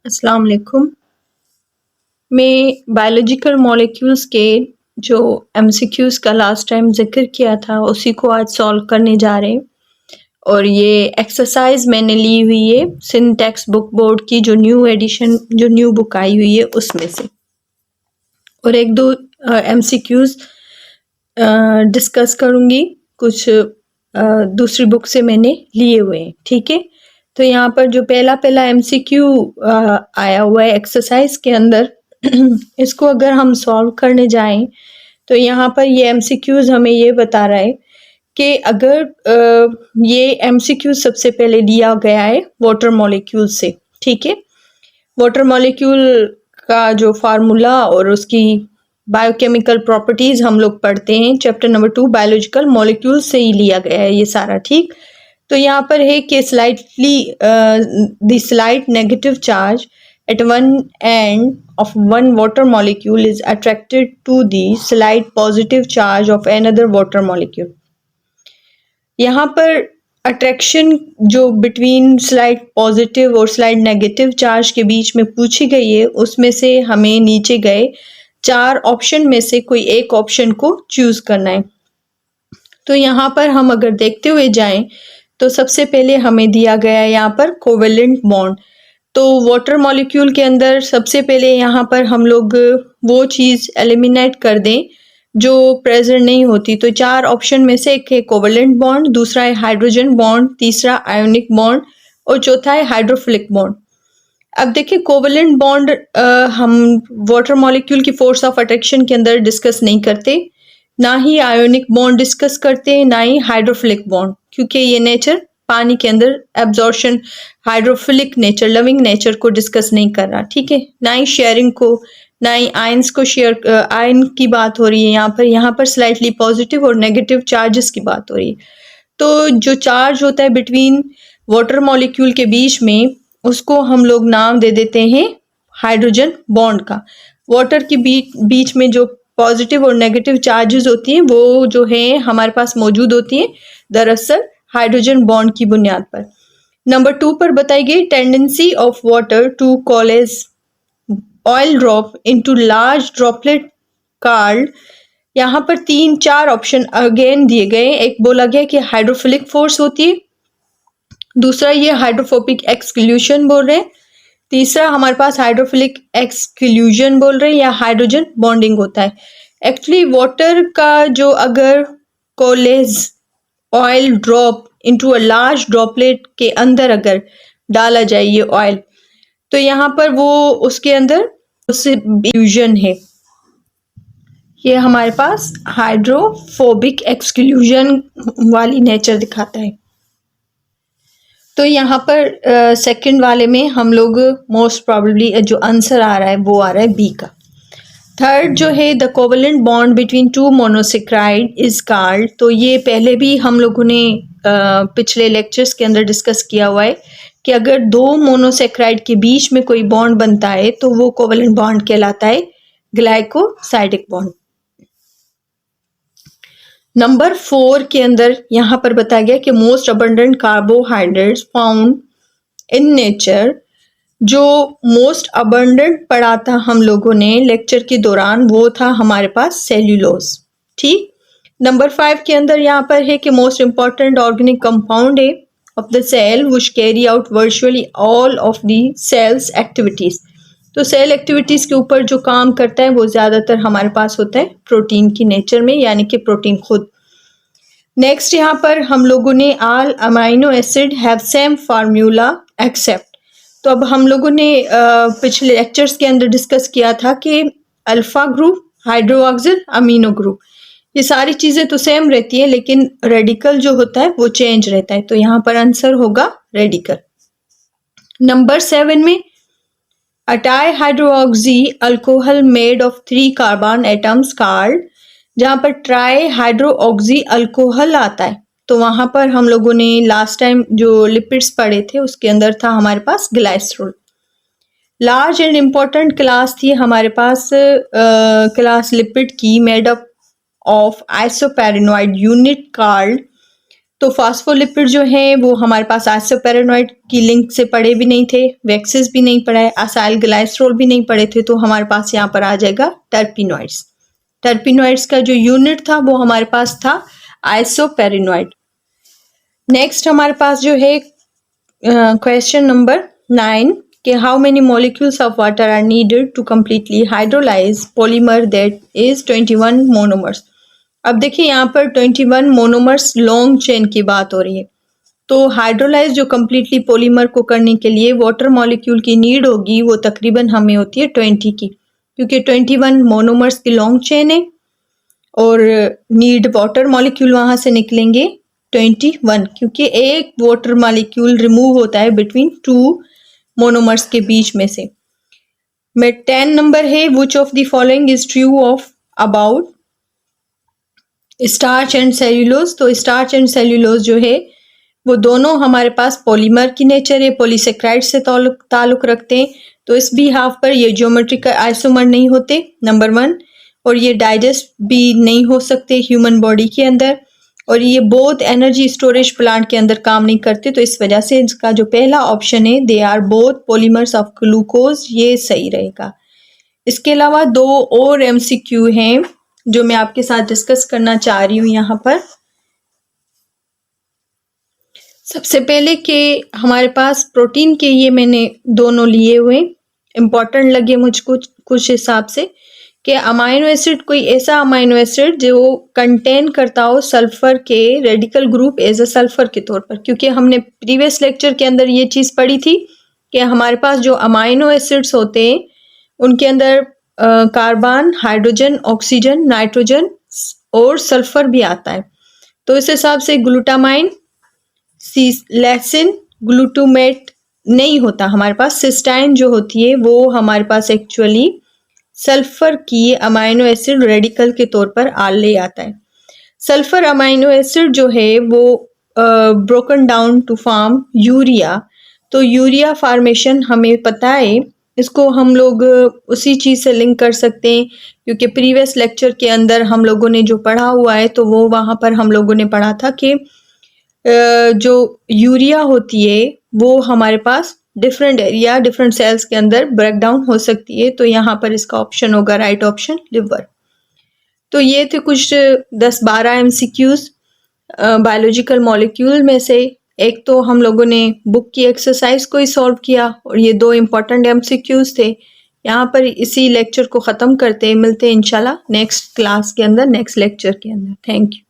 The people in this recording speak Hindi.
अस्सलाम वालेकुम। मैं बायोलॉजिकल मॉलिक्यूल्स के जो एमसीक्यूज का लास्ट टाइम जिक्र किया था उसी को आज सॉल्व करने जा रहे हैं और ये एक्सरसाइज मैंने ली हुई है सिंटैक्स बुक बोर्ड की जो न्यू बुक आई हुई है उसमें से, और एक दो एमसीक्यूज डिस्कस करूंगी। कुछ दूसरी बुक से मैंने लिए हुए हैं, ठीक है। तो यहाँ पर जो पहला एमसीक्यू आया हुआ है एक्सरसाइज के अंदर इसको अगर हम सॉल्व करने जाएं तो यहाँ पर ये एमसीक्यूज हमें ये बता रहा है कि अगर ये एमसीक्यू सबसे पहले दिया गया है वाटर मॉलिक्यूल से, ठीक है। वाटर मॉलिक्यूल का जो फार्मूला और उसकी बायोकेमिकल प्रॉपर्टीज हम लोग पढ़ते हैं चैप्टर नंबर 2 बायोलॉजिकल मॉलिक्यूल से ही लिया गया है ये सारा, ठीक। तो यहाँ पर है कि the slight negative charge at one end of one water molecule is attracted to the slight positive charge of another water molecule. यहाँ पर अट्रैक्शन जो बिटवीन स्लाइड पॉजिटिव और स्लाइड नेगेटिव चार्ज के बीच में पूछी गई है उसमें से हमें नीचे गए 4 ऑप्शन में से कोई एक ऑप्शन को चूज करना है। तो यहाँ पर हम अगर देखते हुए जाएं तो सबसे पहले हमें दिया गया है यहाँ पर कोवेलेंट बॉन्ड। तो वाटर मॉलिक्यूल के अंदर सबसे पहले यहाँ पर हम लोग वो चीज़ एलिमिनेट कर दें जो प्रेजेंट नहीं होती। तो 4 ऑप्शन में से एक है कोवेलेंट बॉन्ड, दूसरा है हाइड्रोजन बॉन्ड, तीसरा आयोनिक बॉन्ड और चौथा है हाइड्रोफिलिक बॉन्ड। अब देखिए कोवेलेंट बॉन्ड हम वाटर मॉलिक्यूल की फोर्स ऑफ अट्रैक्शन के अंदर डिस्कस नहीं करते, ना ही आयोनिक बॉन्ड डिस्कस करते हैं, ना ही हाइड्रोफिलिक बॉन्ड, क्योंकि ये नेचर पानी के अंदर absorption hydrophilic nature loving nature को डिस्कस नहीं कर रहा, ठीक है। ना ही शेयरिंग को, ना ही आयंस को शेयर, आयन की बात हो रही है यहाँ पर स्लाइटली पॉजिटिव और नेगेटिव चार्जेस की बात हो रही है। तो जो चार्ज होता है बिटवीन वाटर मॉलिक्यूल के बीच में उसको हम लोग नाम दे देते हैं हाइड्रोजन बॉन्ड का। वाटर के बीच में जो पॉजिटिव और नेगेटिव चार्जेस होती हैं वो जो है हमारे पास मौजूद होती हैं दरअसल हाइड्रोजन बॉन्ड की बुनियाद पर। नंबर 2 पर बताई गई tendency of water to coalesce oil drop into large droplet called. यहाँ पर 3-4 ऑप्शन अगेन दिए गए। एक बोला गया कि हाइड्रोफिलिक फोर्स होती है, दूसरा ये हाइड्रोफोबिक एक्सक्लूजन बोल रहे हैं, तीसरा हमारे पास हाइड्रोफिलिक एक्सक्लूजन बोल रहे हैं या हाइड्रोजन बॉन्डिंग होता है। एक्चुअली वाटर का जो अगर college oil drop into a large droplet के अंदर अगर डाला जाए ये ऑयल, तो यहाँ पर वो उसके अंदर फ्यूजन है, ये हमारे पास हाइड्रोफोबिक एक्सक्लूजन वाली नेचर दिखाता है। तो यहाँ पर सेकंड वाले में हम लोग मोस्ट प्रोबेबली जो आंसर आ रहा है वो आ रहा है बी का। थर्ड जो है the covalent bond between 2 monosaccharide is called. तो ये पहले भी हम लोगों ने पिछले लेक्चर्स के अंदर डिस्कस किया हुआ है कि अगर 2 मोनोसेक्राइड के बीच में कोई बॉन्ड बनता है तो वो कोवेलेंट बॉन्ड कहलाता है ग्लाइकोसाइडिक बॉन्ड। नंबर 4 के अंदर यहाँ पर बताया गया कि most abundant carbohydrates found in nature. जो मोस्ट अबंडेंट पढ़ा था हम लोगों ने लेक्चर के दौरान वो था हमारे पास सेल्यूलोज, ठीक। नंबर 5 के अंदर यहाँ पर है कि मोस्ट इंपॉर्टेंट ऑर्गेनिक कंपाउंड है of the cell which carry out virtually all of the cells activities. तो सेल एक्टिविटीज के ऊपर जो काम करता है वो ज्यादातर हमारे पास होता है प्रोटीन की नेचर में, यानी कि प्रोटीन खुद। नेक्स्ट यहाँ पर हम लोगों ने all amino acid have same formula except. तो अब हम लोगों ने पिछले लेक्चर्स के अंदर डिस्कस किया था कि alpha group, hydroxyl, amino group, ये सारी चीजें तो सेम रहती है लेकिन रेडिकल जो होता है वो चेंज रहता है। तो यहाँ पर आंसर होगा रेडिकल। नंबर 7 में a dihydroxy alcohol made of 3 carbon atoms called. जहाँ पर ट्राई हाइड्रोक्सी अल्कोहल आता है तो वहां पर हम लोगों ने लास्ट टाइम जो लिपिड्स पढ़े थे उसके अंदर था हमारे पास glycerol. Large and important class थी हमारे पास क्लास लिपिड की made up of isoprenoid unit called तो फॉस्फोलिपिड जो हैं वो हमारे पास आइसोपेरानोइड की लिंक से पड़े भी नहीं थे, वैक्सेस भी नहीं पड़ा है, असाइल ग्लाइसरोल भी नहीं पड़े थे, तो हमारे पास यहाँ पर आ जाएगा टर्पिनॉइड्स। टर्पिनॉइड्स का जो यूनिट था वो हमारे पास था आइसोपेरानोइड। नेक्स्ट हमारे पास जो है क्वेश्चन नंबर 9 कि how many molecules of water are needed to completely hydrolyse polymer that is 21 monomers. अब देखिए यहाँ पर 21 मोनोमर्स लॉन्ग चेन की बात हो रही है, तो हाइड्रोलाइज जो कम्प्लीटली पॉलीमर को करने के लिए वाटर मॉलिक्यूल की नीड होगी वो तकरीबन हमें होती है 20 की, क्योंकि 21 मोनोमर्स की लॉन्ग चेन है और नीड वाटर मॉलिक्यूल वहां से निकलेंगे 21, क्योंकि एक वाटर मॉलिक्यूल रिमूव होता है बिटवीन 2 मोनोमर्स के बीच में से। में 10 नंबर है which of the following is true of about starch and cellulose. तो स्टार्च एंड सेल्यूलोज जो है वो दोनों हमारे पास पॉलीमर की नेचर है, पॉलीसेक्राइड से ताल्लुक रखते हैं, तो इस भी हाफ पर ये ज्योमेट्रिकल आइसोमर नहीं होते, नंबर 1, और ये डाइजेस्ट भी नहीं हो सकते ह्यूमन बॉडी के अंदर, और ये बोथ एनर्जी स्टोरेज प्लांट के अंदर काम नहीं करते, तो इस वजह से इसका जो पहला ऑप्शन है they are both polymers of glucose, ये सही रहेगा। इसके अलावा 2 और एमसीक्यू हैं जो मैं आपके साथ डिस्कस करना चाह रही हूँ यहाँ पर। सबसे पहले कि हमारे पास प्रोटीन के ये मैंने दोनों लिए हुए, इम्पॉर्टेंट लगे मुझको कुछ हिसाब से कि अमाइनो एसिड कोई ऐसा अमाइनो एसिड जो कंटेन करता हो सल्फर के radical group as a sulphur के तौर पर, क्योंकि हमने प्रीवियस लेक्चर के अंदर ये चीज़ पढ़ी थी कि हमारे पास जो अमाइनो एसिड्स होते हैं उनके अंदर कार्बन, हाइड्रोजन, ऑक्सीजन, नाइट्रोजन और सल्फर भी आता है। तो इस हिसाब से ग्लूटामाइन, लेसिन, ग्लूटामेट नहीं होता हमारे पास, सिस्टाइन जो होती है वो हमारे पास एक्चुअली सल्फर की अमाइनो एसिड रेडिकल के तौर पर ले आता है। सल्फर अमाइनो एसिड जो है वो broken down to form urea, तो यूरिया फॉर्मेशन हमें पता है, इसको हम लोग उसी चीज़ से लिंक कर सकते हैं, क्योंकि प्रीवियस लेक्चर के अंदर हम लोगों ने जो पढ़ा हुआ है तो वो वहाँ पर हम लोगों ने पढ़ा था कि जो यूरिया होती है वो हमारे पास डिफरेंट एरिया, डिफरेंट सेल्स के अंदर ब्रेक डाउन हो सकती है, तो यहाँ पर इसका ऑप्शन होगा राइट ऑप्शन लिवर। तो ये थे कुछ 10-12 एमसीक्यूज बायोलॉजिकल मॉलिक्यूल में से। एक तो हम लोगों ने बुक की एक्सरसाइज को ही सॉल्व किया और ये 2 इम्पॉर्टेंट एमसीक्यूज थे। यहाँ पर इसी लेक्चर को ख़त्म करते हैं, मिलते हैं इंशाल्लाह नेक्स्ट क्लास के अंदर, नेक्स्ट लेक्चर के अंदर। Thank you.